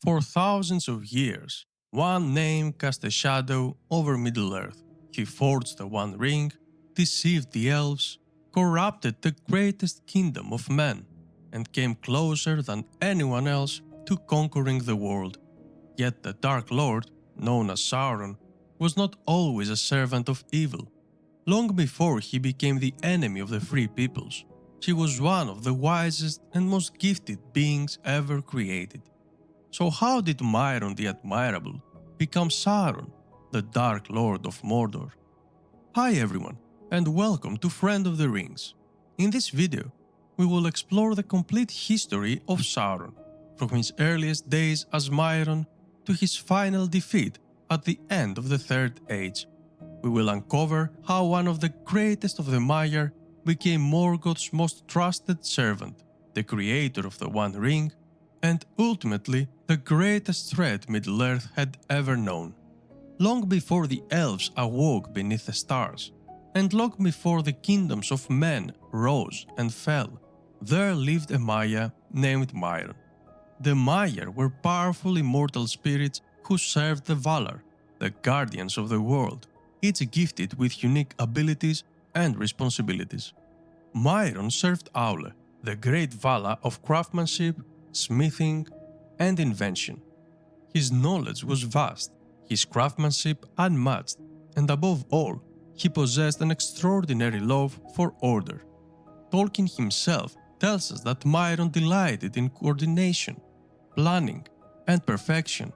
For thousands of years, one name cast a shadow over Middle-earth. He forged the One Ring, deceived the elves, corrupted the greatest kingdom of men, and came closer than anyone else to conquering the world. Yet the Dark Lord, known as Sauron, was not always a servant of evil. Long before he became the enemy of the free peoples, he was one of the wisest and most gifted beings ever created. So how did Mairon the Admirable become Sauron, the Dark Lord of Mordor? Hi everyone, and welcome to Friend of the Rings. In this video, we will explore the complete history of Sauron, from his earliest days as Mairon to his final defeat at the end of the Third Age. We will uncover how one of the greatest of the Maiar became Morgoth's most trusted servant, the creator of the One Ring, and ultimately the greatest threat Middle-earth had ever known. Long before the elves awoke beneath the stars, and long before the kingdoms of men rose and fell, there lived a Maia named Mairon. The Maiar were powerful immortal spirits who served the Valar, the guardians of the world, each gifted with unique abilities and responsibilities. Mairon served Aulë, the great Vala of craftsmanship, smithing, and invention. His knowledge was vast, his craftsmanship unmatched, and above all, he possessed an extraordinary love for order. Tolkien himself tells us that Mairon delighted in coordination, planning, and perfection.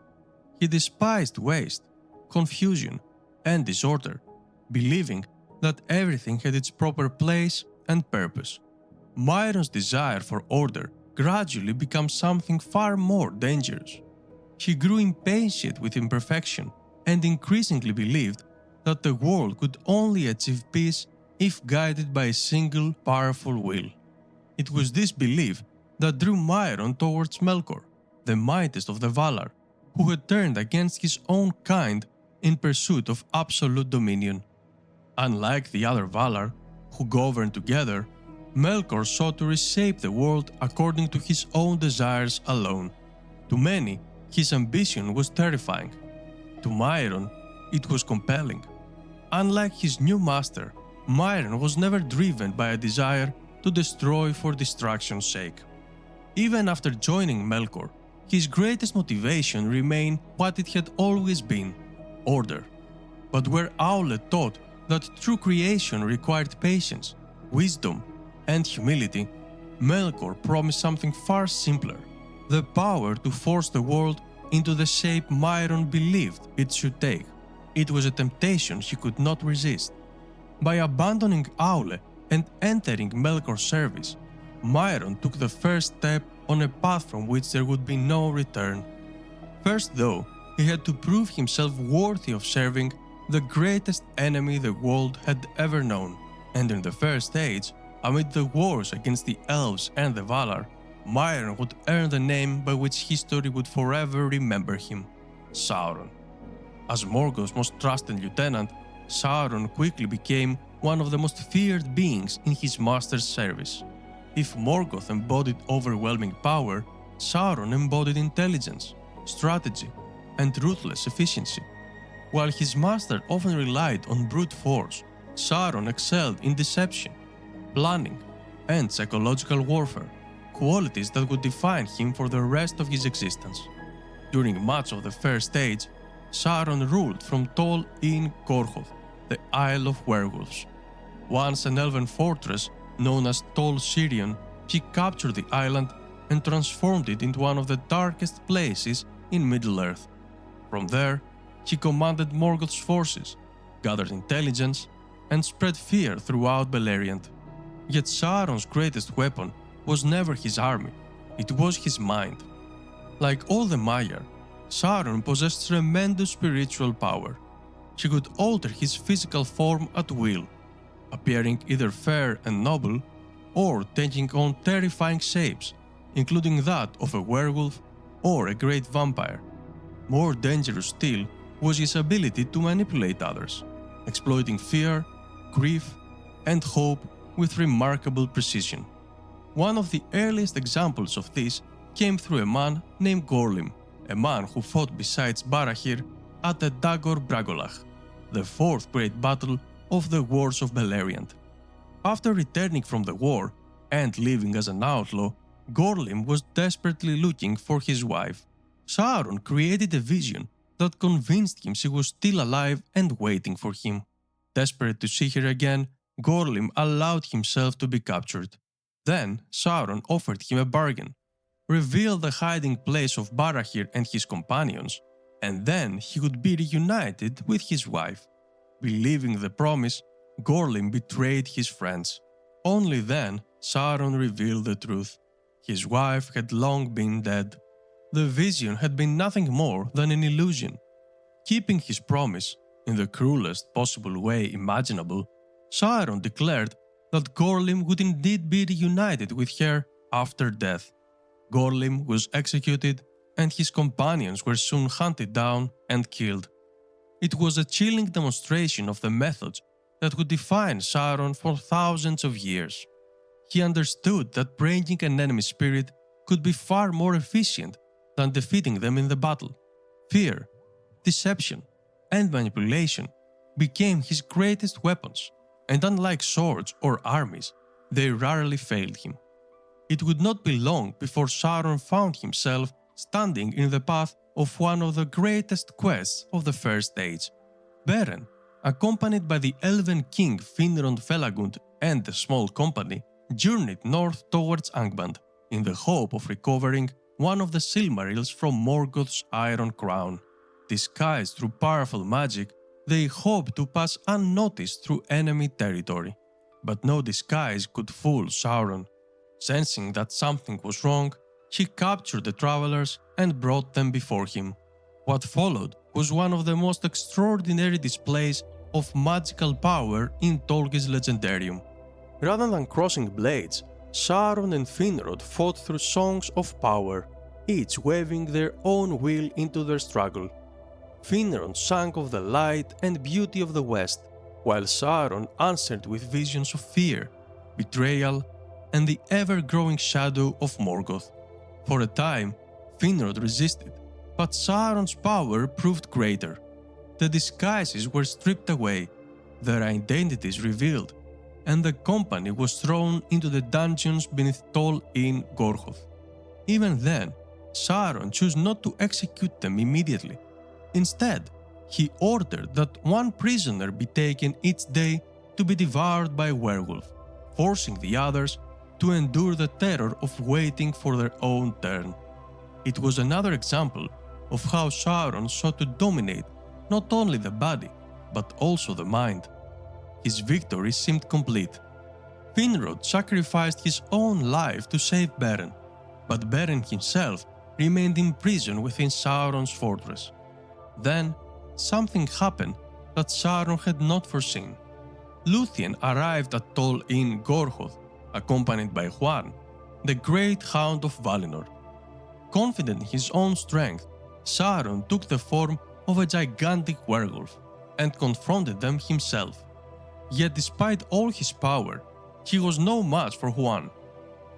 He despised waste, confusion, and disorder, believing that everything had its proper place and purpose. Mairon's desire for order gradually becomes something far more dangerous. He grew impatient with imperfection and increasingly believed that the world could only achieve peace if guided by a single powerful will. It was this belief that drew Mairon towards Melkor, the mightiest of the Valar, who had turned against his own kind in pursuit of absolute dominion. Unlike the other Valar, who governed together, Melkor sought to reshape the world according to his own desires alone. To many, his ambition was terrifying. To Mairon, it was compelling. Unlike his new master, Mairon was never driven by a desire to destroy for destruction's sake. Even after joining Melkor, his greatest motivation remained what it had always been: order. But where Aulë taught that true creation required patience, wisdom, and humility, Melkor promised something far simpler: the power to force the world into the shape Mairon believed it should take. It was a temptation he could not resist. By abandoning Aulë and entering Melkor's service, Mairon took the first step on a path from which there would be no return. First, though, he had to prove himself worthy of serving the greatest enemy the world had ever known. And in the First Age, amid the wars against the elves and the Valar, Mairon would earn the name by which history would forever remember him: Sauron. As Morgoth's most trusted lieutenant, Sauron quickly became one of the most feared beings in his master's service. If Morgoth embodied overwhelming power, Sauron embodied intelligence, strategy, and ruthless efficiency. While his master often relied on brute force, Sauron excelled in deception, planning, and psychological warfare, qualities that would define him for the rest of his existence. During much of the First Age, Sauron ruled from Tol in Gorgoth, the Isle of Werewolves. Once an elven fortress known as Tol Sirion, he captured the island and transformed it into one of the darkest places in Middle-earth. From there, he commanded Morgoth's forces, gathered intelligence, and spread fear throughout Beleriand. Yet Sauron's greatest weapon was never his army, it was his mind. Like all the Maiar, Sauron possessed tremendous spiritual power. He could alter his physical form at will, appearing either fair and noble, or taking on terrifying shapes, including that of a werewolf or a great vampire. More dangerous still was his ability to manipulate others, exploiting fear, grief, and hope with remarkable precision. One of the earliest examples of this came through a man named Gorlim, a man who fought besides Barahir at the Dagor Bragolach, the fourth great battle of the Wars of Beleriand. After returning from the war and living as an outlaw, Gorlim was desperately looking for his wife. Sauron created a vision that convinced him she was still alive and waiting for him. Desperate to see her again, Gorlim allowed himself to be captured. Then Sauron offered him a bargain: reveal the hiding place of Barahir and his companions, and then he would be reunited with his wife. Believing the promise, Gorlim betrayed his friends. Only then Sauron revealed the truth. His wife had long been dead. The vision had been nothing more than an illusion. Keeping his promise in the cruelest possible way imaginable, Sauron declared that Gorlim would indeed be reunited with her after death. Gorlim was executed, and his companions were soon hunted down and killed. It was a chilling demonstration of the methods that would define Sauron for thousands of years. He understood that bringing an enemy spirit could be far more efficient than defeating them in the battle. Fear, deception, and manipulation became his greatest weapons, and unlike swords or armies, they rarely failed him. It would not be long before Sauron found himself standing in the path of one of the greatest quests of the First Age. Beren, accompanied by the elven king Finrod Felagund and a small company, journeyed north towards Angband in the hope of recovering one of the Silmarils from Morgoth's Iron Crown. Disguised through powerful magic, they hoped to pass unnoticed through enemy territory. But no disguise could fool Sauron. Sensing that something was wrong, he captured the travelers and brought them before him. What followed was one of the most extraordinary displays of magical power in Tolkien's legendarium. Rather than crossing blades, Sauron and Finrod fought through songs of power, each weaving their own will into their struggle. Finrod sang of the light and beauty of the West, while Sauron answered with visions of fear, betrayal, and the ever-growing shadow of Morgoth. For a time, Finrod resisted, but Sauron's power proved greater. The disguises were stripped away, their identities revealed, and the company was thrown into the dungeons beneath Tol in Gorgoth. Even then, Sauron chose not to execute them immediately. Instead, he ordered that one prisoner be taken each day to be devoured by a werewolf, forcing the others to endure the terror of waiting for their own turn. It was another example of how Sauron sought to dominate not only the body, but also the mind. His victory seemed complete. Finrod sacrificed his own life to save Beren, but Beren himself remained imprisoned within Sauron's fortress. Then, something happened that Sauron had not foreseen. Lúthien arrived at Tol in Gorgoth, accompanied by Huarn, the great hound of Valinor. Confident in his own strength, Sauron took the form of a gigantic werewolf and confronted them himself. Yet despite all his power, he was no match for Huarn.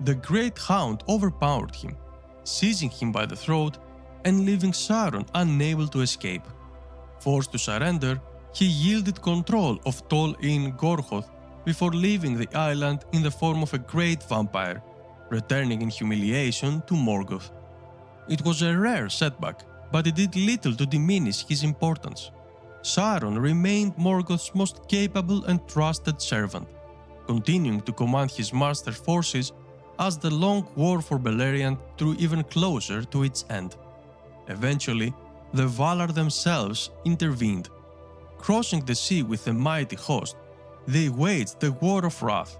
The great hound overpowered him, seizing him by the throat and leaving Sauron unable to escape. Forced to surrender, he yielded control of Tol in Gorgoth before leaving the island in the form of a great vampire, returning in humiliation to Morgoth. It was a rare setback, but it did little to diminish his importance. Sauron remained Morgoth's most capable and trusted servant, continuing to command his master's forces as the long war for Beleriand drew even closer to its end. Eventually, the Valar themselves intervened. Crossing the sea with a mighty host, they waged the War of Wrath,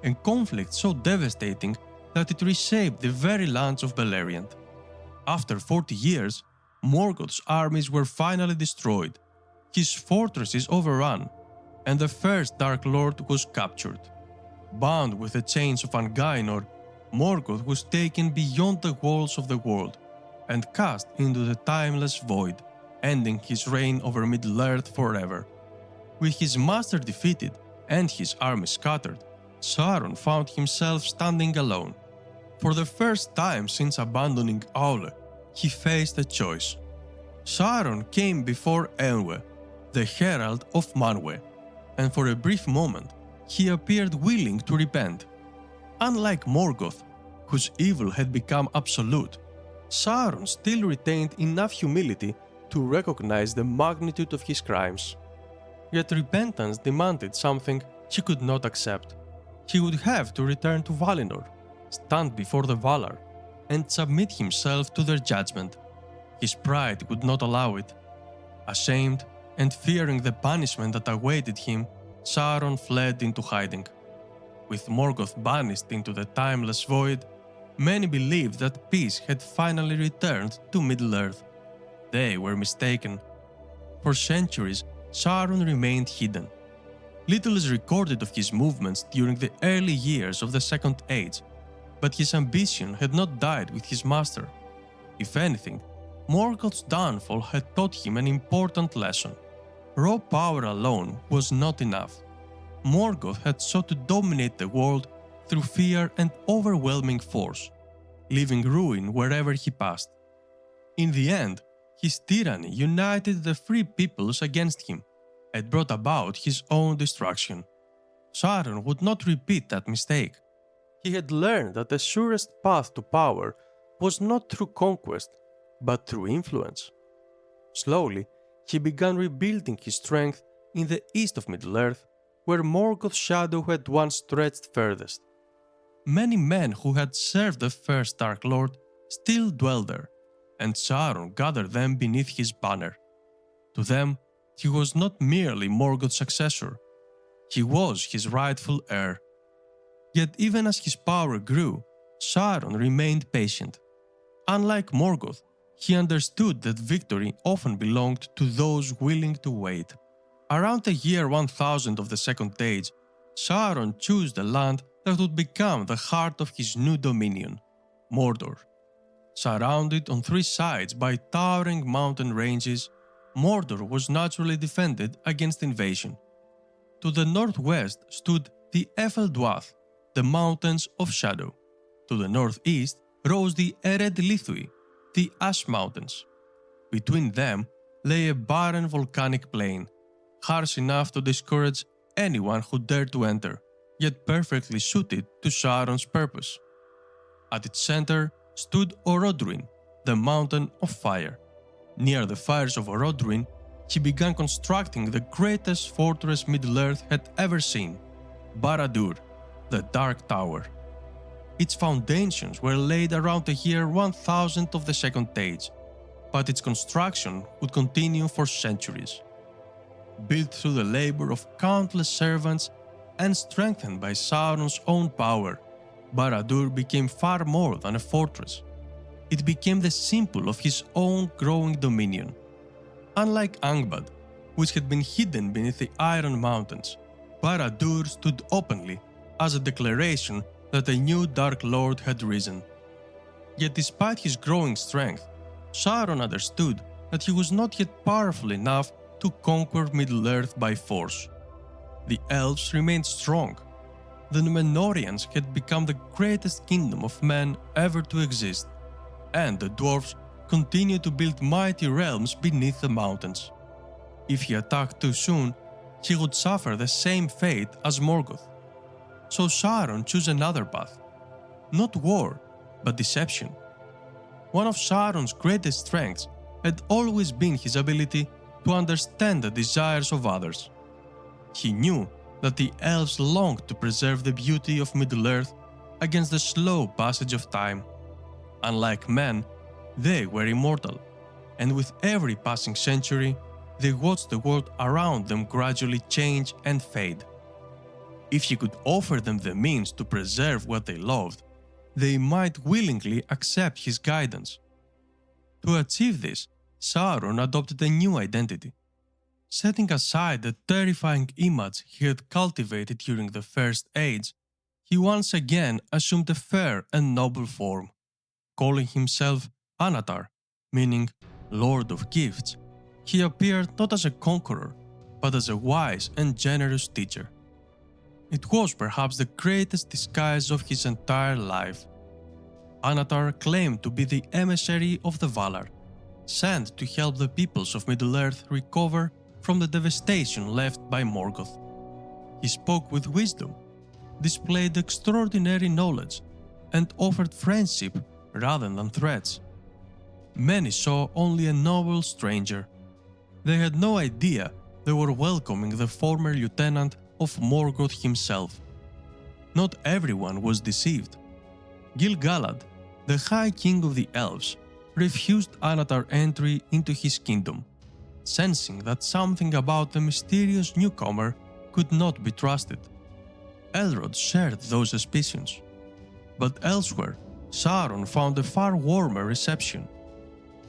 a conflict so devastating that it reshaped the very lands of Beleriand. After 40 years, Morgoth's armies were finally destroyed, his fortresses overrun, and the first Dark Lord was captured. Bound with the chains of Angainor, Morgoth was taken beyond the walls of the world and cast into the timeless void, ending his reign over Middle-earth forever. With his master defeated and his army scattered, Sauron found himself standing alone. For the first time since abandoning Aulë, he faced a choice. Sauron came before Eowyn, the herald of Manwë, and for a brief moment he appeared willing to repent. Unlike Morgoth, whose evil had become absolute, Sauron still retained enough humility to recognize the magnitude of his crimes. Yet repentance demanded something he could not accept. He would have to return to Valinor, stand before the Valar, and submit himself to their judgment. His pride would not allow it. Ashamed and fearing the punishment that awaited him, Sauron fled into hiding. With Morgoth banished into the timeless void, many believed that peace had finally returned to Middle-earth. They were mistaken. For centuries, Sauron remained hidden. Little is recorded of his movements during the early years of the Second Age, but his ambition had not died with his master. If anything, Morgoth's downfall had taught him an important lesson. Raw power alone was not enough. Morgoth had sought to dominate the world through fear and overwhelming force, leaving ruin wherever he passed. In the end, his tyranny united the free peoples against him and brought about his own destruction. Sauron would not repeat that mistake. He had learned that the surest path to power was not through conquest, but through influence. Slowly, he began rebuilding his strength in the east of Middle-earth, where Morgoth's shadow had once stretched furthest. Many men who had served the first Dark Lord still dwelled there, and Sauron gathered them beneath his banner. To them, he was not merely Morgoth's successor, he was his rightful heir. Yet even as his power grew, Sauron remained patient. Unlike Morgoth, he understood that victory often belonged to those willing to wait. Around the year 1000 of the Second Age, Sauron chose the land that would become the heart of his new dominion, Mordor. Surrounded on three sides by towering mountain ranges, Mordor was naturally defended against invasion. To the northwest stood the Efeldwath, the Mountains of Shadow. To the northeast rose the Ered-Lithui, the Ash Mountains. Between them lay a barren volcanic plain, harsh enough to discourage anyone who dared to enter, yet perfectly suited to Sauron's purpose. At its center stood Orodruin, the Mountain of Fire. Near the fires of Orodruin, he began constructing the greatest fortress Middle-earth had ever seen, Barad-dûr, the Dark Tower. Its foundations were laid around the year 1000 of the Second Age, but its construction would continue for centuries. Built through the labor of countless servants and strengthened by Sauron's own power, Barad-dûr became far more than a fortress. It became the symbol of his own growing dominion. Unlike Angband, which had been hidden beneath the Iron Mountains, Barad-dûr stood openly as a declaration that a new Dark Lord had risen. Yet despite his growing strength, Sauron understood that he was not yet powerful enough to conquer Middle-earth by force. The elves remained strong. The Númenorians had become the greatest kingdom of men ever to exist, and the dwarves continued to build mighty realms beneath the mountains. If he attacked too soon, he would suffer the same fate as Morgoth. So Sauron chose another path. Not war, but deception. One of Sauron's greatest strengths had always been his ability to understand the desires of others. He knew that the elves longed to preserve the beauty of Middle-earth against the slow passage of time. Unlike men, they were immortal, and with every passing century, they watched the world around them gradually change and fade. If he could offer them the means to preserve what they loved, they might willingly accept his guidance. To achieve this, Sauron adopted a new identity. Setting aside the terrifying image he had cultivated during the First Age, he once again assumed a fair and noble form. Calling himself Anatar, meaning Lord of Gifts, he appeared not as a conqueror, but as a wise and generous teacher. It was perhaps the greatest disguise of his entire life. Anatar claimed to be the emissary of the Valar, sent to help the peoples of Middle-earth recover from the devastation left by Morgoth. He spoke with wisdom, displayed extraordinary knowledge, and offered friendship rather than threats. Many saw only a noble stranger. They had no idea they were welcoming the former lieutenant of Morgoth himself. Not everyone was deceived. Gil-galad, the High King of the Elves, refused Anatar entry into his kingdom, sensing that something about the mysterious newcomer could not be trusted. Elrond shared those suspicions. But elsewhere, Sauron found a far warmer reception.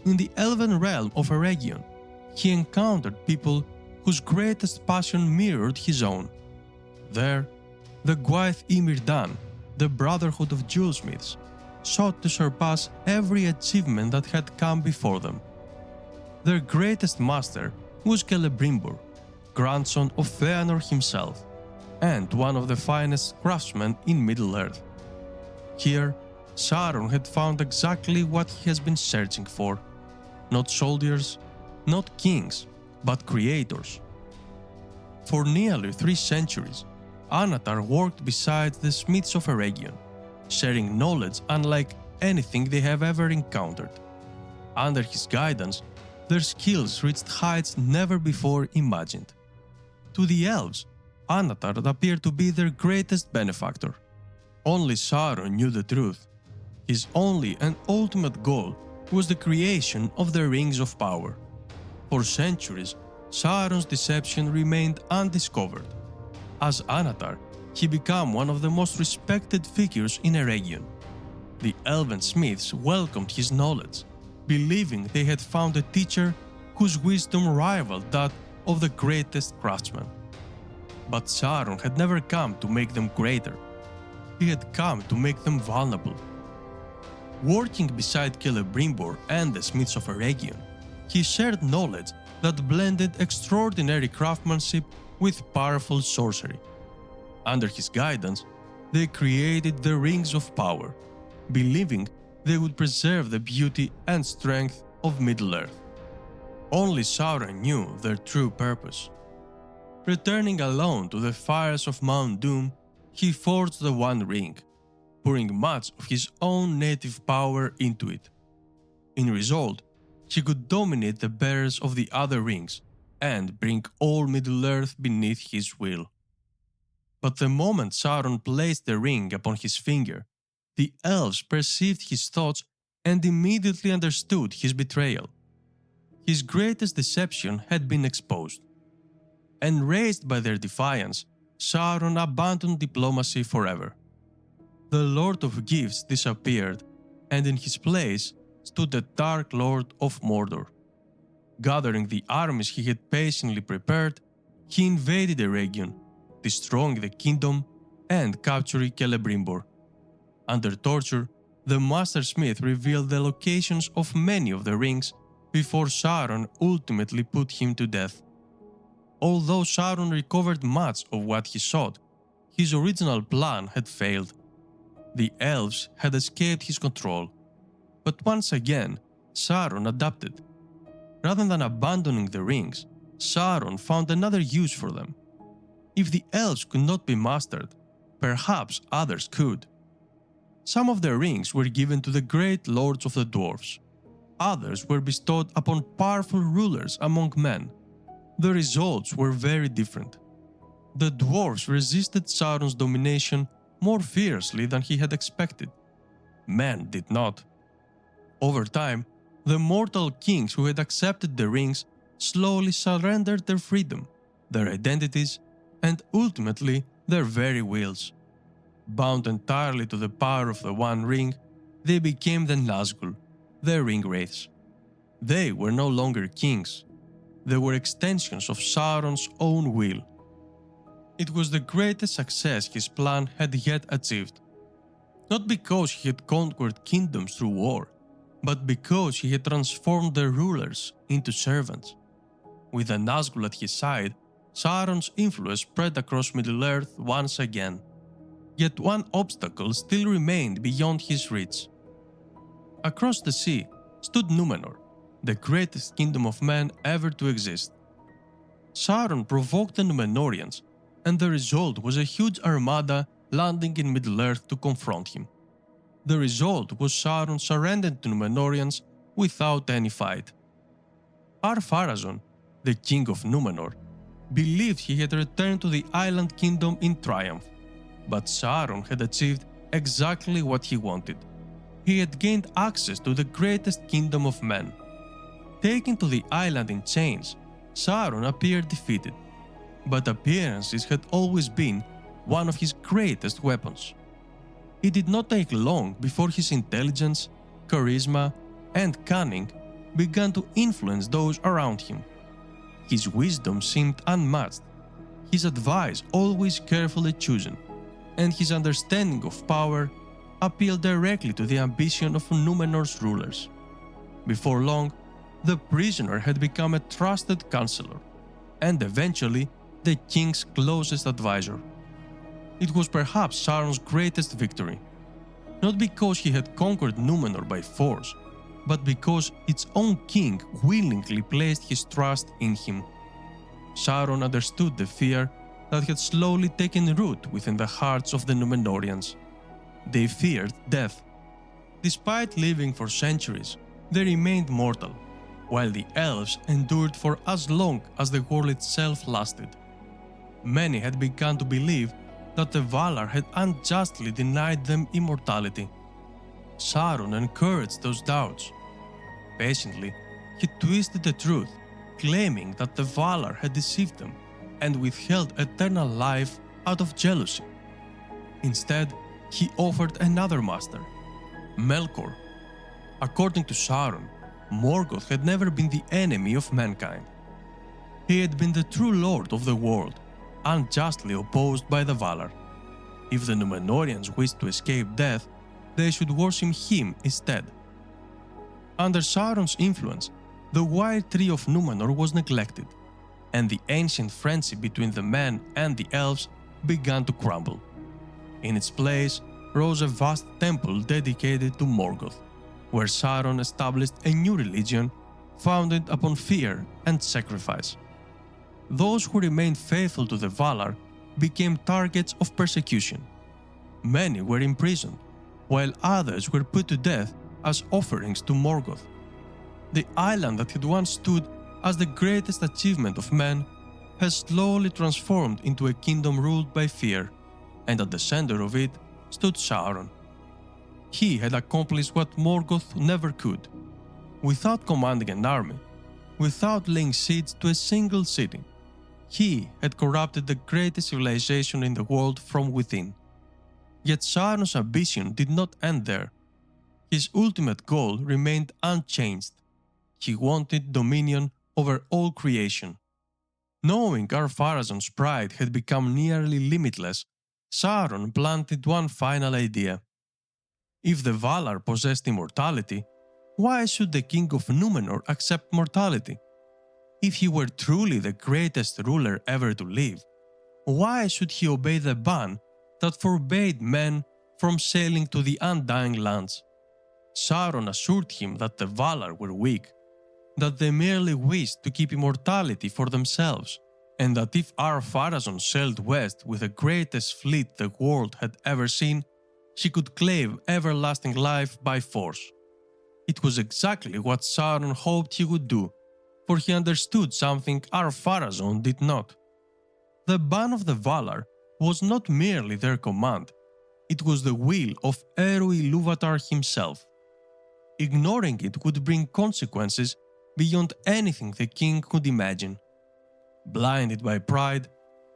In the elven realm of Eregion, he encountered people whose greatest passion mirrored his own. There, the Gwaith Imirdan, the Brotherhood of Jewelsmiths, sought to surpass every achievement that had come before them. Their greatest master was Celebrimbor, grandson of Fëanor himself, and one of the finest craftsmen in Middle-earth. Here, Sauron had found exactly what he has been searching for. Not soldiers, not kings, but creators. For nearly 3 centuries, Anatar worked beside the smiths of Eregion, sharing knowledge unlike anything they have ever encountered. Under his guidance, their skills reached heights never before imagined. To the elves, Anatar appeared to be their greatest benefactor. Only Sauron knew the truth. His only and ultimate goal was the creation of the Rings of Power. For centuries, Sauron's deception remained undiscovered. As Anatar, he became one of the most respected figures in Eregion. The elven smiths welcomed his knowledge, believing they had found a teacher whose wisdom rivaled that of the greatest craftsman. But Sauron had never come to make them greater. He had come to make them vulnerable. Working beside Celebrimbor and the smiths of Eregion, he shared knowledge that blended extraordinary craftsmanship with powerful sorcery. Under his guidance, they created the Rings of Power, believing they would preserve the beauty and strength of Middle-earth. Only Sauron knew their true purpose. Returning alone to the fires of Mount Doom, he forged the One Ring, pouring much of his own native power into it. In result, he could dominate the bearers of the other rings and bring all Middle-earth beneath his will. But the moment Sauron placed the ring upon his finger, the elves perceived his thoughts and immediately understood his betrayal. His greatest deception had been exposed. Enraged by their defiance, Sauron abandoned diplomacy forever. The Lord of Gifts disappeared, and in his place stood the Dark Lord of Mordor. Gathering the armies he had patiently prepared, he invaded Eregion, destroying the kingdom and capturing Celebrimbor. Under torture, the Master Smith revealed the locations of many of the rings before Sauron ultimately put him to death. Although Sauron recovered much of what he sought, his original plan had failed. The elves had escaped his control. But once again, Sauron adapted. Rather than abandoning the rings, Sauron found another use for them. If the elves could not be mastered, perhaps others could. Some of the rings were given to the great lords of the dwarves. Others were bestowed upon powerful rulers among men. The results were very different. The dwarves resisted Sauron's domination more fiercely than he had expected. Men did not. Over time, the mortal kings who had accepted the rings slowly surrendered their freedom, their identities, and ultimately their very wills. Bound entirely to the power of the One Ring, they became the Nazgûl, the Ringwraiths. They were no longer kings. They were extensions of Sauron's own will. It was the greatest success his plan had yet achieved. Not because he had conquered kingdoms through war, but because he had transformed their rulers into servants. With the Nazgûl at his side, Sauron's influence spread across Middle-earth once again. Yet one obstacle still remained beyond his reach: Across the sea stood Númenor, the greatest kingdom of men ever to exist. Sauron provoked the Númenorians, and the result was a huge armada landing in Middle-earth to confront him. The result was Sauron surrendered to Númenorians without any fight. Ar-Pharazôn, the king of Númenor, believed he had returned to the island kingdom in triumph, but Sauron had achieved exactly what he wanted. He had gained access to the greatest kingdom of men. Taken to the island in chains, Sauron appeared defeated, but appearances had always been one of his greatest weapons. It did not take long before his intelligence, charisma, and cunning began to influence those around him. His wisdom seemed unmatched, his advice always carefully chosen, and his understanding of power appealed directly to the ambition of Númenor's rulers. Before long, the prisoner had become a trusted counselor, and eventually the king's closest advisor. It was perhaps Sauron's greatest victory, not because he had conquered Númenor by force, but because its own king willingly placed his trust in him. Sauron understood the fear that had slowly taken root within the hearts of the Númenorians. They feared death. Despite living for centuries, they remained mortal, while the elves endured for as long as the world itself lasted. Many had begun to believe that the Valar had unjustly denied them immortality. Sauron encouraged those doubts. Patiently, he twisted the truth, claiming that the Valar had deceived them and withheld eternal life out of jealousy. Instead, he offered another master, Melkor. According to Sauron, Morgoth had never been the enemy of mankind. He had been the true lord of the world, unjustly opposed by the Valar. If the Númenorians wished to escape death, they should worship him instead. Under Sauron's influence, the wild tree of Númenor was neglected, and the ancient friendship between the men and the elves began to crumble. In its place rose a vast temple dedicated to Morgoth, where Sauron established a new religion founded upon fear and sacrifice. Those who remained faithful to the Valar became targets of persecution. Many were imprisoned, while others were put to death as offerings to Morgoth. The island that had once stood as the greatest achievement of man has slowly transformed into a kingdom ruled by fear, and at the center of it stood Sauron. He had accomplished what Morgoth never could. Without commanding an army, without laying siege to a single city, he had corrupted the greatest civilization in the world from within. Yet Sauron's ambition did not end there. His ultimate goal remained unchanged. He wanted dominion over all creation. Knowing Ar-Pharazôn's pride had become nearly limitless, Sauron planted one final idea. If the Valar possessed immortality, why should the king of Númenor accept mortality? If he were truly the greatest ruler ever to live, why should he obey the ban that forbade men from sailing to the Undying Lands? Sauron assured him that the Valar were weak, that they merely wished to keep immortality for themselves, and that if Ar-Pharazôn sailed west with the greatest fleet the world had ever seen, she could claim everlasting life by force. It was exactly what Sauron hoped he would do, for he understood something Ar-Pharazôn did not. The ban of the Valar was not merely their command, it was the will of Eru Ilúvatar himself. Ignoring it would bring consequences beyond anything the king could imagine. Blinded by pride,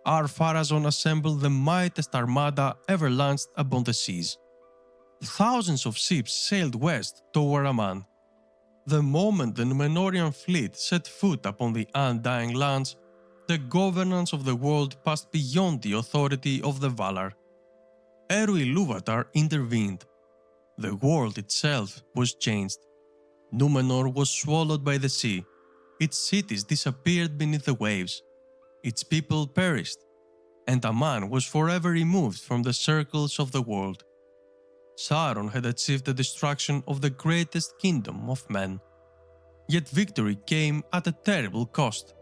Ar-Pharazôn assembled the mightiest armada ever launched upon the seas. Thousands of ships sailed west toward Aman. The moment the Númenorian fleet set foot upon the Undying Lands, the governance of the world passed beyond the authority of the Valar. Eru Ilúvatar intervened. The world itself was changed. Númenor was swallowed by the sea. Its cities disappeared beneath the waves. Its people perished, and Aman was forever removed from the circles of the world. Sauron had achieved the destruction of the greatest kingdom of men. Yet victory came at a terrible cost.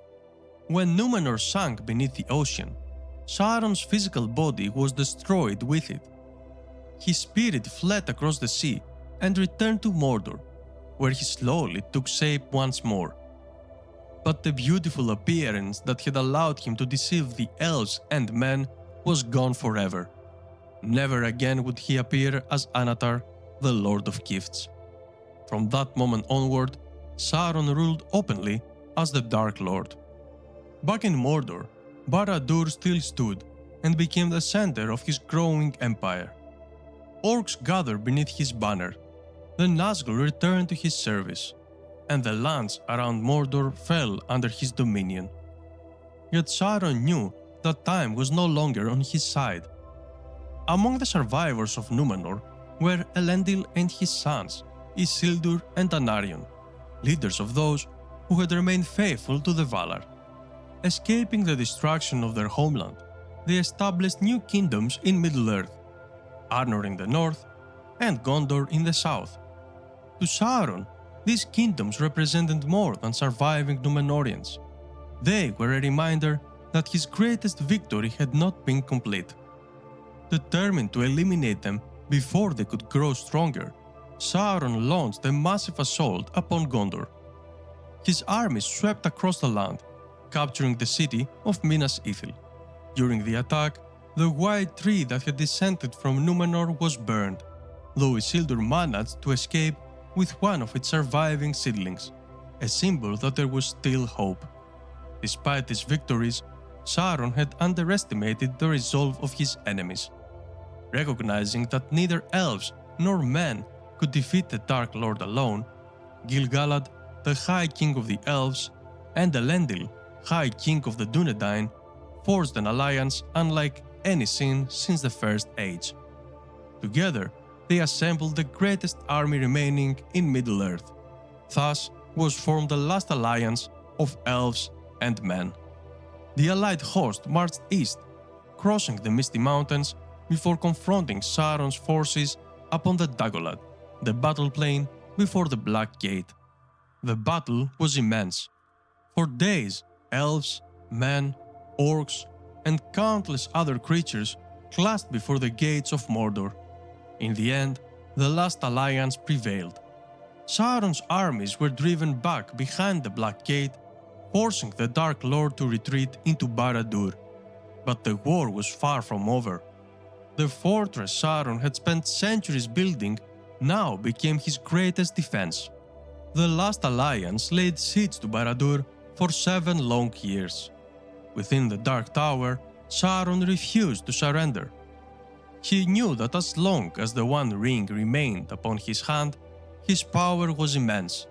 When Númenor sank beneath the ocean, Sauron's physical body was destroyed with it. His spirit fled across the sea and returned to Mordor, where he slowly took shape once more. But the beautiful appearance that had allowed him to deceive the elves and men was gone forever. Never again would he appear as Anatar, the Lord of Gifts. From that moment onward, Sauron ruled openly as the Dark Lord. Back in Mordor, Barad-dûr still stood and became the center of his growing empire. Orcs gathered beneath his banner, the Nazgûl returned to his service, and the lands around Mordor fell under his dominion. Yet Sauron knew that time was no longer on his side. Among the survivors of Númenor were Elendil and his sons, Isildur and Anarion, leaders of those who had remained faithful to the Valar. Escaping the destruction of their homeland, they established new kingdoms in Middle-earth, Arnor in the north and Gondor in the south. To Sauron, these kingdoms represented more than surviving Númenorians. They were a reminder that his greatest victory had not been complete. Determined to eliminate them before they could grow stronger, Sauron launched a massive assault upon Gondor. His armies swept across the land, capturing the city of Minas Ithil. During the attack, the white tree that had descended from Númenor was burned, though Isildur managed to escape with one of its surviving seedlings, a symbol that there was still hope. Despite these victories, Sauron had underestimated the resolve of his enemies. Recognizing that neither elves nor men could defeat the Dark Lord alone, Gil-galad, the High King of the Elves, and Elendil, High King of the Dúnedain, forged an alliance unlike any seen since the First Age. Together, they assembled the greatest army remaining in Middle-earth. Thus was formed the last alliance of elves and men. The allied host marched east, crossing the Misty Mountains before confronting Sauron's forces upon the Dagolad, the battle plain before the Black Gate. The battle was immense. For days, elves, men, orcs, and countless other creatures clashed before the gates of Mordor. In the end, the last alliance prevailed. Sauron's armies were driven back behind the Black Gate, forcing the Dark Lord to retreat into Barad-dûr. But the war was far from over. The fortress Sauron had spent centuries building now became his greatest defense. The last alliance laid siege to Barad-dûr for 7 long years. Within the Dark Tower, Sauron refused to surrender. He knew that as long as the One Ring remained upon his hand, his power was immense,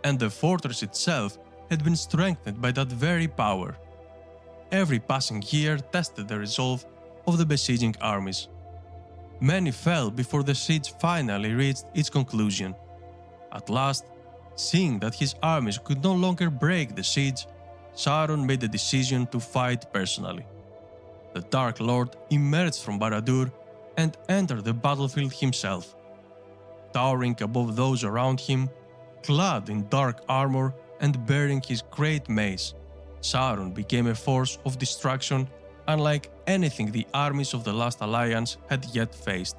and the fortress itself had been strengthened by that very power. Every passing year tested the resolve of the besieging armies. Many fell before the siege finally reached its conclusion. At last, seeing that his armies could no longer break the siege, Sauron made the decision to fight personally. The Dark Lord emerged from Barad-dûr and entered the battlefield himself. Towering above those around him, clad in dark armor and bearing his great mace, Sauron became a force of destruction unlike anything the armies of the Last Alliance had yet faced.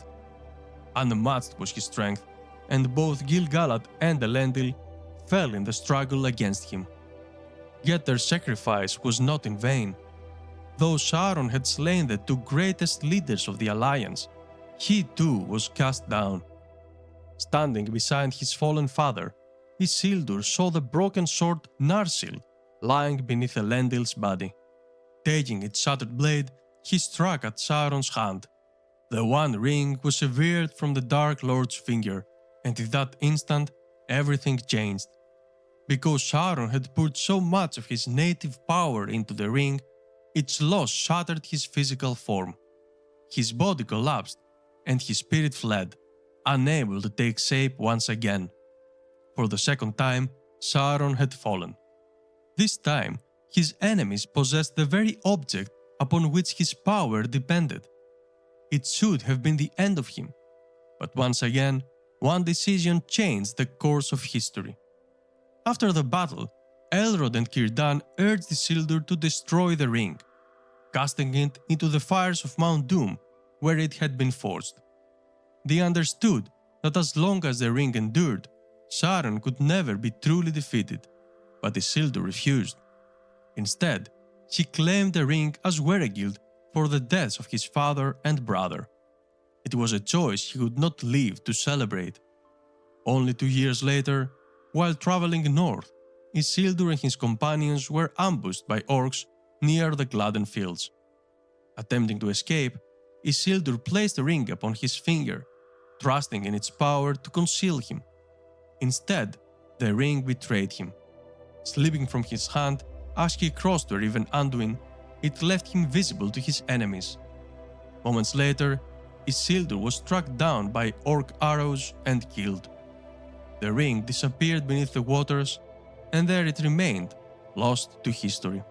Unmatched was his strength, and both Gil-galad and Elendil fell in the struggle against him. Yet their sacrifice was not in vain. Though Sauron had slain the 2 greatest leaders of the Alliance, he too was cast down. Standing beside his fallen father, Isildur saw the broken sword Narsil lying beneath Elendil's body. Taking its shattered blade, he struck at Sauron's hand. The One Ring was severed from the Dark Lord's finger, and in that instant, everything changed. Because Sauron had poured so much of his native power into the ring, its loss shattered his physical form. His body collapsed, and his spirit fled, unable to take shape once again. For the second time, Sauron had fallen. This time, his enemies possessed the very object upon which his power depended. It should have been the end of him. But once again, one decision changed the course of history. After the battle, Elrond and Círdan urged Isildur to destroy the ring, casting it into the fires of Mount Doom, where it had been forged. They understood that as long as the ring endured, Sauron could never be truly defeated, but Isildur refused. Instead, he claimed the ring as Weregild for the deaths of his father and brother. It was a choice he would not live to celebrate. Only 2 years later, while traveling north, Isildur and his companions were ambushed by orcs near the Gladden Fields. Attempting to escape, Isildur placed the ring upon his finger, trusting in its power to conceal him. Instead, the ring betrayed him. Slipping from his hand as he crossed the river Anduin, it left him visible to his enemies. Moments later, Isildur was struck down by orc arrows and killed. The ring disappeared beneath the waters, and there it remained, lost to history.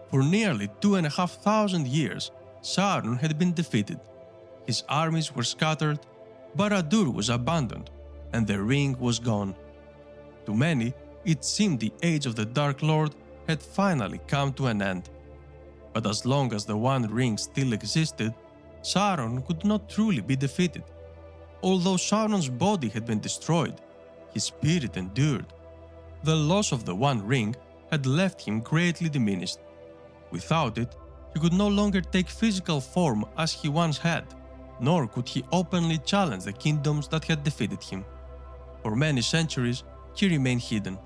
For nearly 2,500 years, Sauron had been defeated. His armies were scattered, Barad-dûr was abandoned, and the ring was gone. To many, it seemed the age of the Dark Lord had finally come to an end. But as long as the One Ring still existed, Sauron could not truly be defeated. Although Sauron's body had been destroyed, his spirit endured. The loss of the One Ring had left him greatly diminished. Without it, he could no longer take physical form as he once had, nor could he openly challenge the kingdoms that had defeated him. For many centuries, he remained hidden.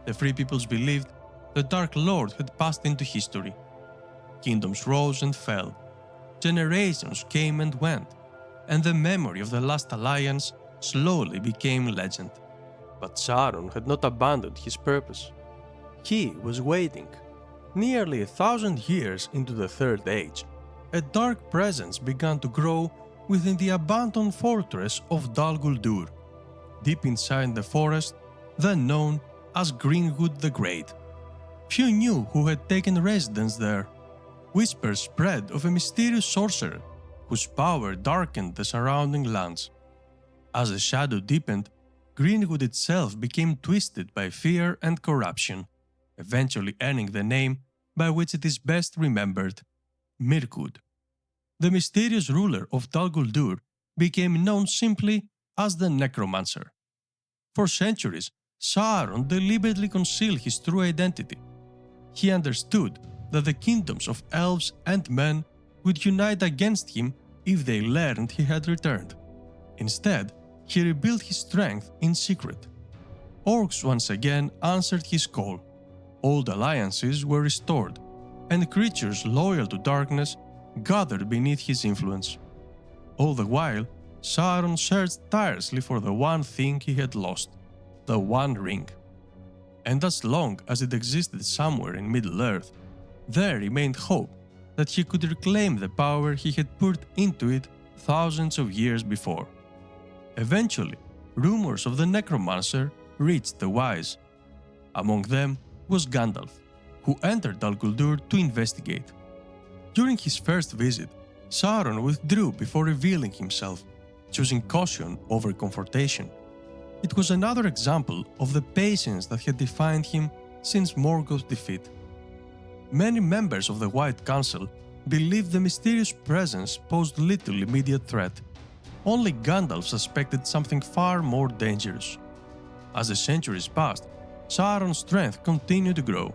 The Free Peoples believed the Dark Lord had passed into history. Kingdoms rose and fell. Generations came and went, and the memory of the Last Alliance slowly became legend. But Sauron had not abandoned his purpose. He was waiting. Nearly 1,000 years into the Third Age, a dark presence began to grow within the abandoned fortress of Dal Guldur, deep inside the forest, then known as Greenwood the Great. Few knew who had taken residence there. Whispers spread of a mysterious sorcerer whose power darkened the surrounding lands. As the shadow deepened, Greenwood itself became twisted by fear and corruption, eventually earning the name by which it is best remembered, Mirkwood. The mysterious ruler of Dal Guldur became known simply as the Necromancer. For centuries, Sauron deliberately concealed his true identity. He understood that the kingdoms of elves and men would unite against him if they learned he had returned. Instead, he rebuilt his strength in secret. Orcs once again answered his call. Old alliances were restored, and creatures loyal to darkness gathered beneath his influence. All the while, Sauron searched tirelessly for the one thing he had lost, the One Ring. And as long as it existed somewhere in Middle-earth, there remained hope that he could reclaim the power he had poured into it thousands of years before. Eventually, rumors of the Necromancer reached the wise. Among them was Gandalf, who entered Dal Guldur to investigate. During his first visit, Sauron withdrew before revealing himself, choosing caution over confrontation. It was another example of the patience that had defined him since Morgoth's defeat. Many members of the White Council believed the mysterious presence posed little immediate threat. Only Gandalf suspected something far more dangerous. As the centuries passed, Sauron's strength continued to grow.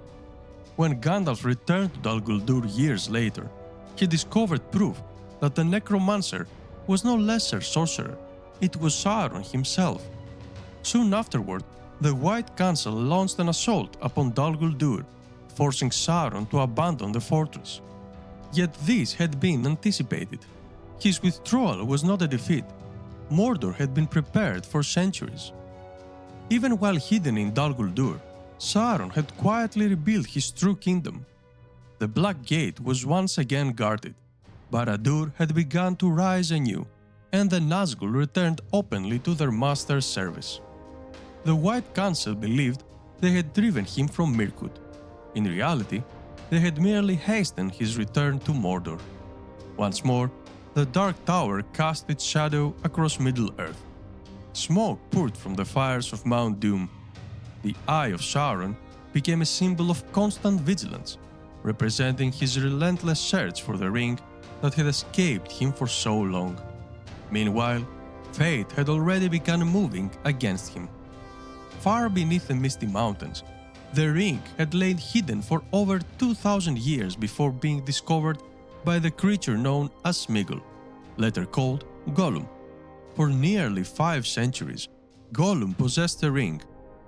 When Gandalf returned to Dal Guldur years later, he discovered proof that the Necromancer was no lesser sorcerer, it was Sauron himself. Soon afterward, the White Council launched an assault upon Dal Guldur, forcing Sauron to abandon the fortress. Yet this had been anticipated. His withdrawal was not a defeat. Mordor had been prepared for centuries. Even while hidden in Dal Guldur, Sauron had quietly rebuilt his true kingdom. The Black Gate was once again guarded. Barad-dûr had begun to rise anew, and the Nazgûl returned openly to their master's service. The White Council believed they had driven him from Mirkwood. In reality, they had merely hastened his return to Mordor. Once more, the Dark Tower cast its shadow across Middle-earth. Smoke poured from the fires of Mount Doom. The Eye of Sauron became a symbol of constant vigilance, representing his relentless search for the ring that had escaped him for so long. Meanwhile, fate had already begun moving against him. Far beneath the misty mountains, the ring had lain hidden for over 2,000 years before being discovered by the creature known as Sméagol, later called Gollum. For nearly 5 centuries, Gollum possessed the ring,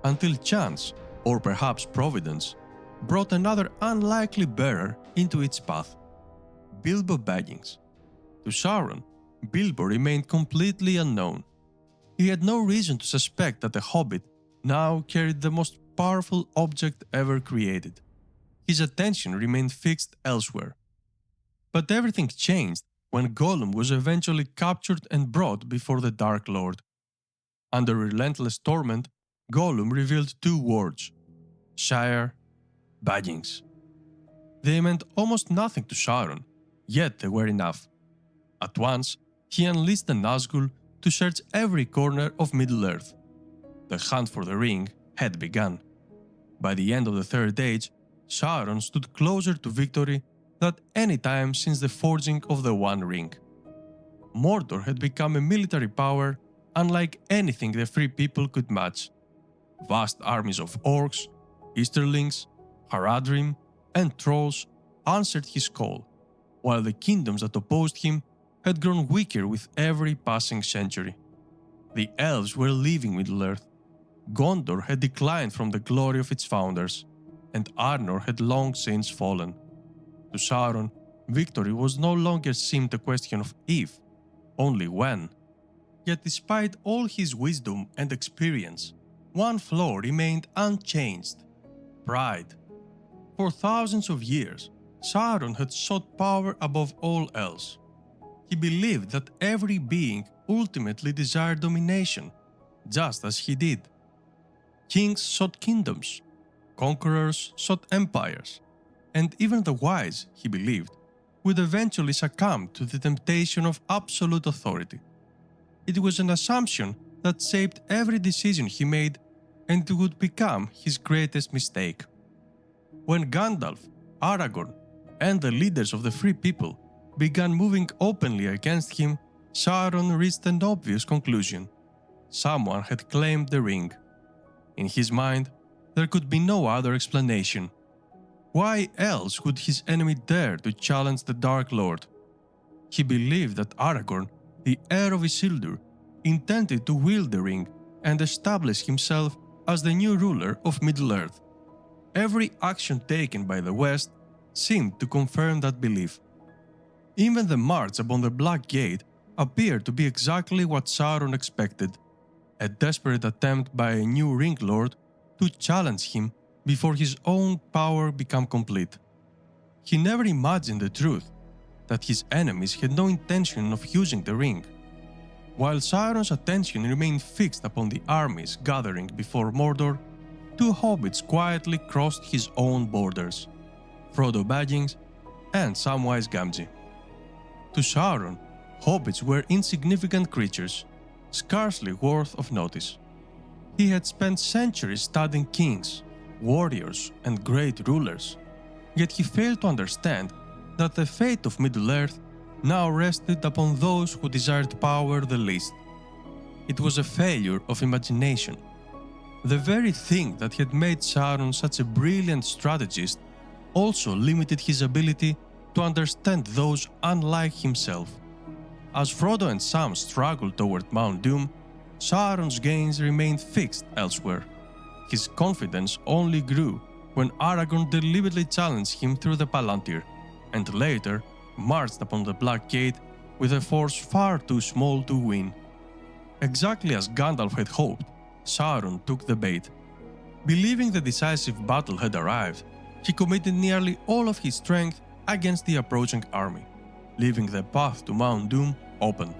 until chance, or perhaps providence, brought another unlikely bearer into its path: Bilbo Baggins. To Sauron, Bilbo remained completely unknown. He had no reason to suspect that the Hobbit now carried the most powerful object ever created. His attention remained fixed elsewhere. But everything changed when Gollum was eventually captured and brought before the Dark Lord. Under relentless torment, Gollum revealed 2 words: Shire, Baggins. They meant almost nothing to Sauron, yet they were enough. At once, he unleashed the Nazgul to search every corner of Middle-earth. The hunt for the ring had begun. By the end of the Third Age, Sauron stood closer to victory than any time since the forging of the One Ring. Mordor had become a military power unlike anything the Free People could match. Vast armies of orcs, Easterlings, Haradrim, and trolls answered his call, while the kingdoms that opposed him had grown weaker with every passing century. The elves were leaving Middle-earth. Gondor had declined from the glory of its founders, and Arnor had long since fallen. To Sauron, victory was no longer seemed a question of if, only when. Yet despite all his wisdom and experience, one flaw remained unchanged: pride. For thousands of years, Sauron had sought power above all else. He believed that every being ultimately desired domination, just as he did. Kings sought kingdoms, conquerors sought empires, and even the wise, he believed, would eventually succumb to the temptation of absolute authority. It was an assumption that shaped every decision he made, and it would become his greatest mistake. When Gandalf, Aragorn, and the leaders of the Free People began moving openly against him, Sauron reached an obvious conclusion: someone had claimed the ring. In his mind, there could be no other explanation. Why else would his enemy dare to challenge the Dark Lord? He believed that Aragorn, the heir of Isildur, intended to wield the ring and establish himself as the new ruler of Middle-earth. Every action taken by the West seemed to confirm that belief. Even the march upon the Black Gate appeared to be exactly what Sauron expected: a desperate attempt by a new Ring Lord to challenge him before his own power became complete. He never imagined the truth, that his enemies had no intention of using the ring. While Sauron's attention remained fixed upon the armies gathering before Mordor, 2 hobbits quietly crossed his own borders: Frodo Baggins and Samwise Gamgee. To Sauron, hobbits were insignificant creatures, scarcely worth of notice. He had spent centuries studying kings, warriors, and great rulers, yet he failed to understand that the fate of Middle-earth now rested upon those who desired power the least. It was a failure of imagination. The very thing that had made Sauron such a brilliant strategist also limited his ability to understand those unlike himself. As Frodo and Sam struggled toward Mount Doom, Sauron's gains remained fixed elsewhere. His confidence only grew when Aragorn deliberately challenged him through the Palantir, and later marched upon the Black Gate with a force far too small to win. Exactly as Gandalf had hoped, Sauron took the bait. Believing the decisive battle had arrived, he committed nearly all of his strength against the approaching army, leaving the path to Mount Doom open.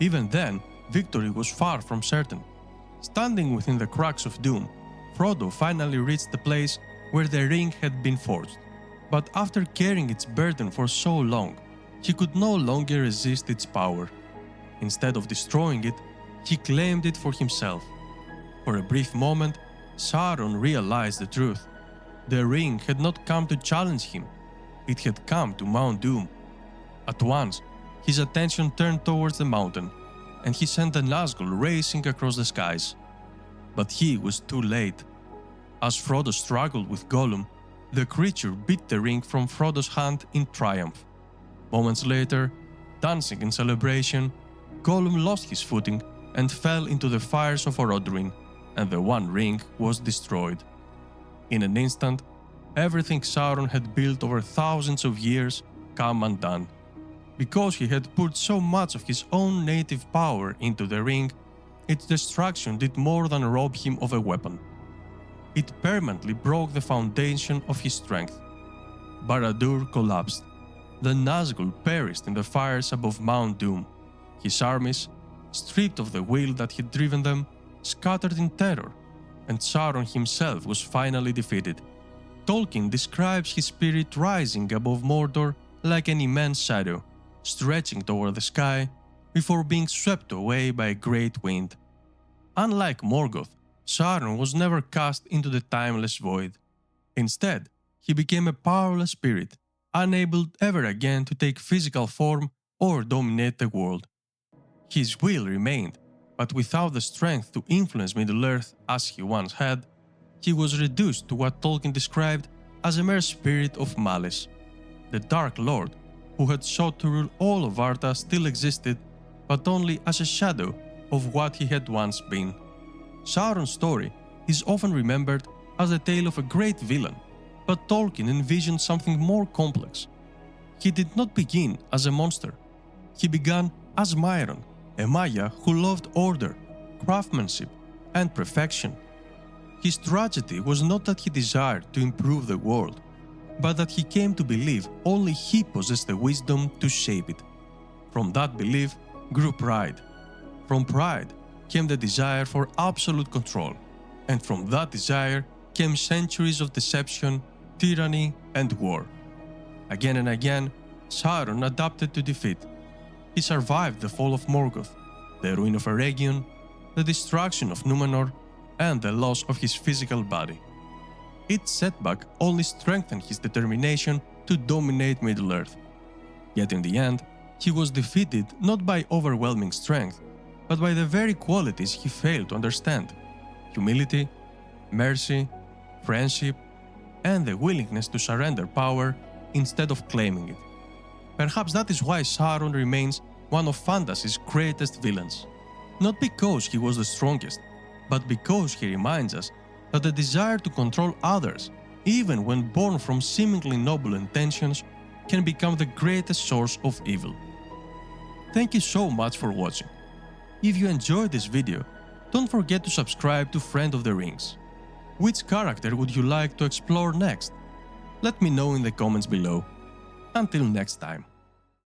Even then, victory was far from certain. Standing within the cracks of Doom, Frodo finally reached the place where the ring had been forged. But after carrying its burden for so long, he could no longer resist its power. Instead of destroying it, he claimed it for himself. For a brief moment, Sauron realized the truth. The ring had not come to challenge him, it had come to Mount Doom. At once, his attention turned towards the mountain, and he sent the Nazgul racing across the skies. But he was too late. As Frodo struggled with Gollum, the creature beat the ring from Frodo's hand in triumph. Moments later, dancing in celebration, Gollum lost his footing and fell into the fires of Orodruin, and the One Ring was destroyed. In an instant, everything Sauron had built over thousands of years came undone. Because he had put so much of his own native power into the ring, its destruction did more than rob him of a weapon. It permanently broke the foundation of his strength. Barad-dûr collapsed. The Nazgul perished in the fires above Mount Doom. His armies, stripped of the will that had driven them, scattered in terror, and Sauron himself was finally defeated. Tolkien describes his spirit rising above Mordor like an immense shadow, stretching toward the sky before being swept away by a great wind. Unlike Morgoth, Sauron was never cast into the timeless void. Instead, he became a powerless spirit, unable ever again to take physical form or dominate the world. His will remained, but without the strength to influence Middle-earth as he once had, he was reduced to what Tolkien described as a mere spirit of malice. The Dark Lord, who had sought to rule all of Arda, still existed, but only as a shadow of what he had once been. Sauron's story is often remembered as the tale of a great villain, but Tolkien envisioned something more complex. He did not begin as a monster. He began as Mairon, a Maia who loved order, craftsmanship, and perfection. His tragedy was not that he desired to improve the world, but that he came to believe only he possessed the wisdom to shape it. From that belief grew pride. From pride came the desire for absolute control, and from that desire came centuries of deception, tyranny, and war. Again and again, Sauron adapted to defeat. He survived the fall of Morgoth, the ruin of Eregion, the destruction of Númenor, and the loss of his physical body. Each setback only strengthened his determination to dominate Middle-earth. Yet in the end, he was defeated not by overwhelming strength, but by the very qualities he failed to understand: humility, mercy, friendship, and the willingness to surrender power instead of claiming it. Perhaps that is why Sauron remains one of fantasy's greatest villains. Not because he was the strongest, but because he reminds us that the desire to control others, even when born from seemingly noble intentions, can become the greatest source of evil. Thank you so much for watching. If you enjoyed this video, don't forget to subscribe to Friend of the Rings. Which character would you like to explore next? Let me know in the comments below. Until next time.